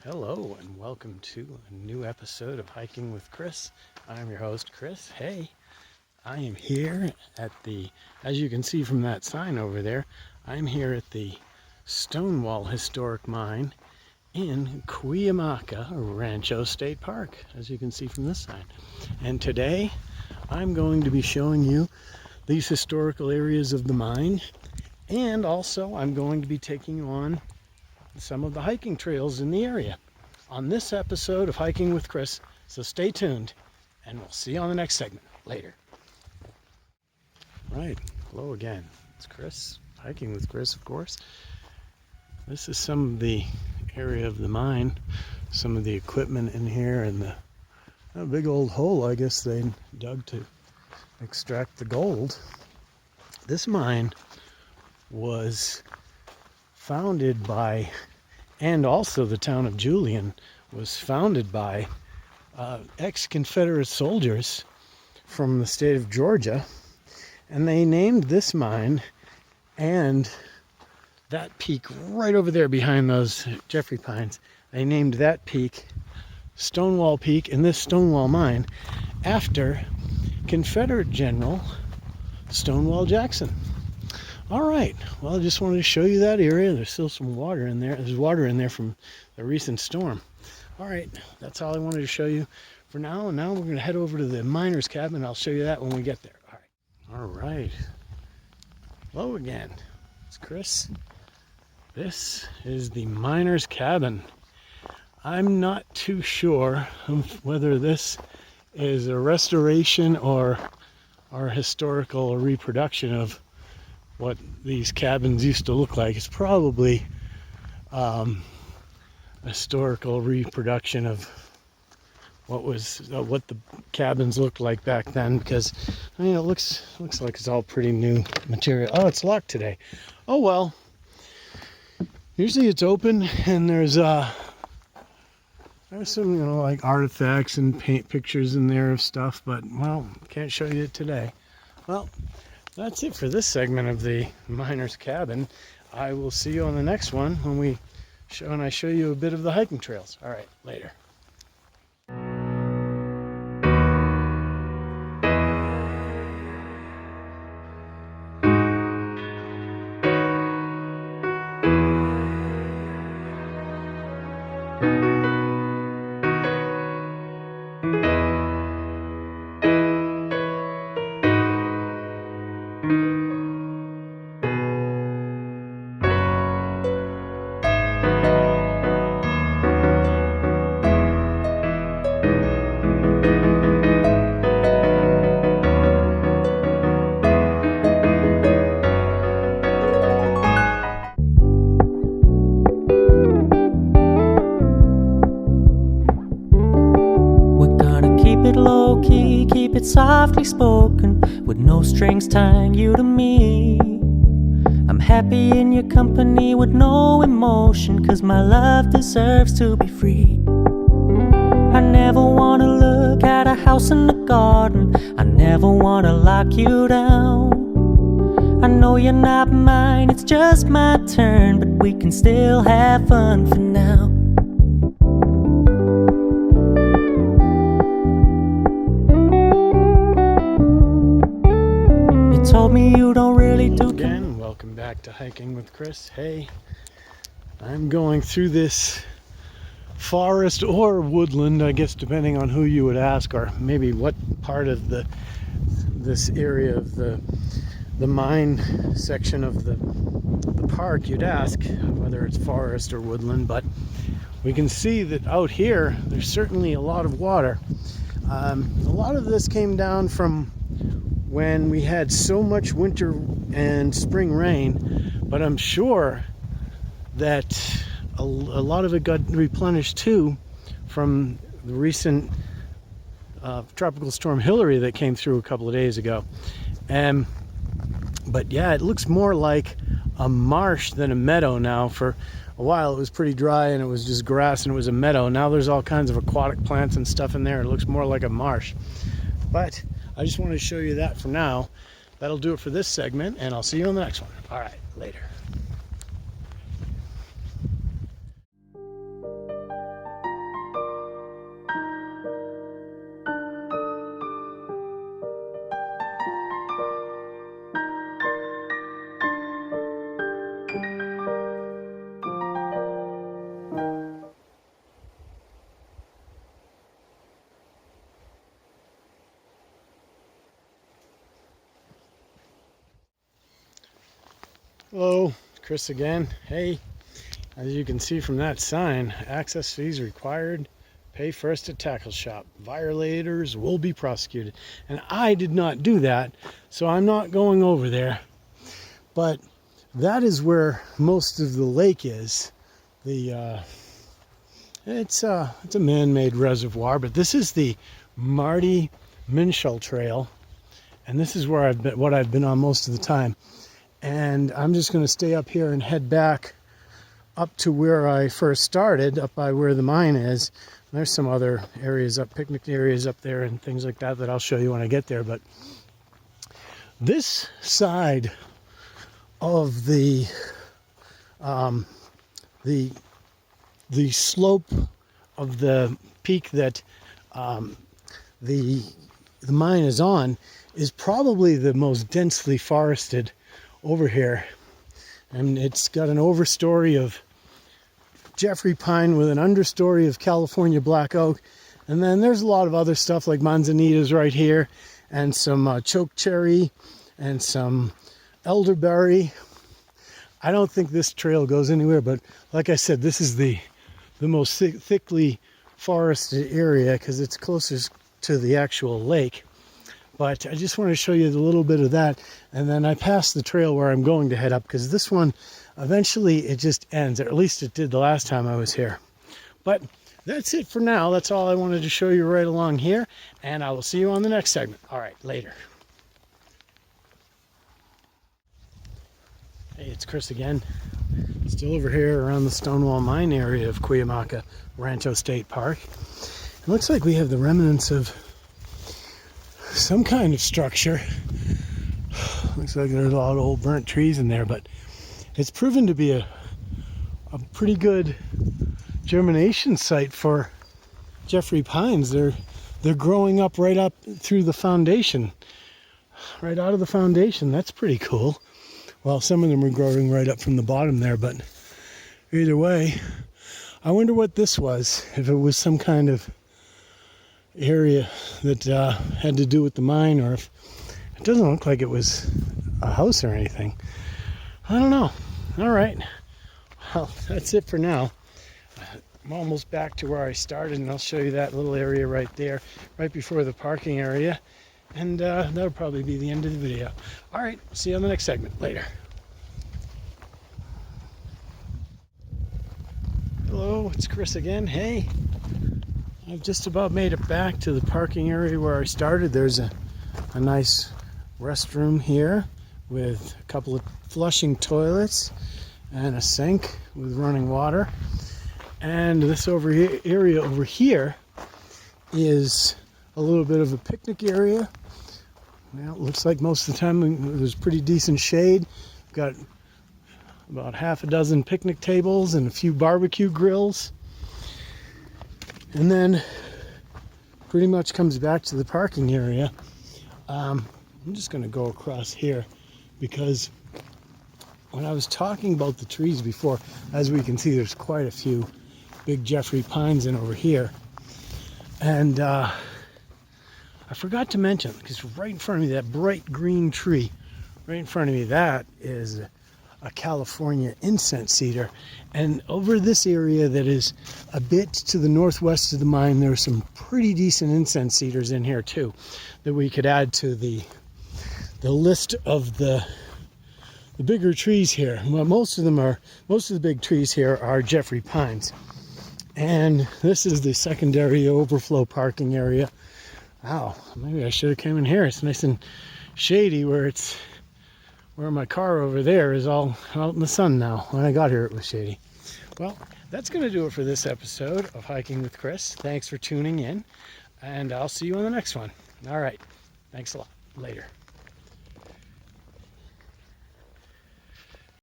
Hello and welcome to a new episode of Hiking with Chris. I'm your host, Chris. Hey, I am here at as you can see from that sign over there, I'm here at the Stonewall Historic Mine in Cuyamaca Rancho State Park, as you can see from this sign. And today I'm going to be showing you these historical areas of the mine, and also I'm going to be taking you on some of the hiking trails in the area on this episode of Hiking with Chris. So stay tuned and we'll see you on the next segment later. Right, hello again. It's Chris, Hiking with Chris, of course. This is some of the area of the mine, some of the equipment in here, and a big old hole I guess they dug to extract the gold. This mine was founded by, and also the town of Julian was founded by ex-Confederate soldiers from the state of Georgia, and they named this mine and that peak right over there behind those Jeffrey pines, they named that peak Stonewall Peak and this Stonewall Mine after Confederate General Stonewall Jackson. All right, well, I just wanted to show you that area. There's still some water in there. There's water in there from the recent storm. All right, that's all I wanted to show you for now. And now we're going to head over to the miner's cabin. I'll show you that when we get there. All right. Hello again. It's Chris. This is the miner's cabin. I'm not too sure whether this is a restoration or historical reproduction of what these cabins used to look like. It's probably a historical reproduction of what the cabins looked like back then, because I mean it looks like it's all pretty new material. Oh, it's locked today. Oh well. Usually it's open and there's some like artifacts and paint pictures in there of stuff, but well, can't show you it today. Well, that's it for this segment of the miner's cabin. I will see you on the next one when I show you a bit of the hiking trails. All right, later. Low-key, keep it softly spoken, with no strings tying you to me. I'm happy in your company with no emotion, 'cause my love deserves to be free. I never wanna look at a house in the garden, I never wanna lock you down. I know you're not mine, it's just my turn, but we can still have fun for now. Told me you don't really do. Again, welcome back to Hiking with Chris. Hey, I'm going through this forest or woodland, I guess, depending on who you would ask, or maybe what part of this area of the mine section of the park you'd ask, whether it's forest or woodland. But we can see that out here there's certainly a lot of water. A lot of this came down from when we had so much winter and spring rain, but I'm sure that a lot of it got replenished too from the recent tropical storm Hillary that came through a couple of days ago. But yeah, it looks more like a marsh than a meadow now. For a while it was pretty dry and it was just grass and it was a meadow. Now there's all kinds of aquatic plants and stuff in there. It looks more like a marsh. But I just wanted to show you that for now. That'll do it for this segment, and I'll see you on the next one. All right, later. Hello, Chris again. Hey, as you can see from that sign, access fees required, pay first at tackle shop. Violators will be prosecuted. And I did not do that, so I'm not going over there. But that is where most of the lake is. It's a man-made reservoir, but this is the Marty Minshall Trail, and this is where I've been on most of the time. And I'm just going to stay up here and head back up to where I first started, up by where the mine is. And there's some other areas up, picnic areas up there and things like that I'll show you when I get there. But this side of the slope of the peak that the mine is on is probably the most densely forested over here. And it's got an overstory of Jeffrey pine with an understory of California black oak. And then there's a lot of other stuff like manzanitas right here, and some choke cherry and some elderberry. I don't think this trail goes anywhere, but like I said, this is the most thickly forested area because it's closest to the actual lake. But I just want to show you a little bit of that, and then I passed the trail where I'm going to head up, because this one eventually it just ends, or at least it did the last time I was here. But that's it for now. That's all I wanted to show you right along here, and I will see you on the next segment. All right, later. Hey, it's Chris again. Still over here around the Stonewall Mine area of Cuyamaca Rancho State Park. It looks like we have the remnants of some kind of structure. Looks like there's a lot of old burnt trees in there, but it's proven to be a pretty good germination site for Jeffrey pines. They're growing up right up through the foundation, right out of the foundation. That's pretty cool. Well, some of them are growing right up from the bottom there, but either way, I wonder what this was, if it was some kind of area that had to do with the mine, or if it doesn't look like it was a house or anything. I don't know. All right, well, that's it for now. I'm almost back to where I started, and I'll show you that little area right there, right before the parking area, and that'll probably be the end of the video. All right, see you on the next segment. Later. Hello, it's Chris again. Hey, I've just about made it back to the parking area where I started. There's a nice restroom here with a couple of flushing toilets and a sink with running water. And this area over here is a little bit of a picnic area. Well, it looks like most of the time there's pretty decent shade. Got about half a dozen picnic tables and a few barbecue grills. And then pretty much comes back to the parking area. I'm just going to go across here, because when I was talking about the trees before, as we can see, there's quite a few big Jeffrey pines in over here. And I forgot to mention, because right in front of me, that bright green tree, right in front of me, that is a California incense cedar. And over this area that is a bit to the northwest of the mine, there are some pretty decent incense cedars in here too, that we could add to the list of the bigger trees here. Well, most of the big trees here are Jeffrey pines. And this is the secondary overflow parking area. Wow, maybe I should have came in here. It's nice and shady where my car over there is all out in the sun now. When I got here, it was shady. Well, that's going to do it for this episode of Hiking with Chris. Thanks for tuning in, and I'll see you on the next one. All right, thanks a lot. Later.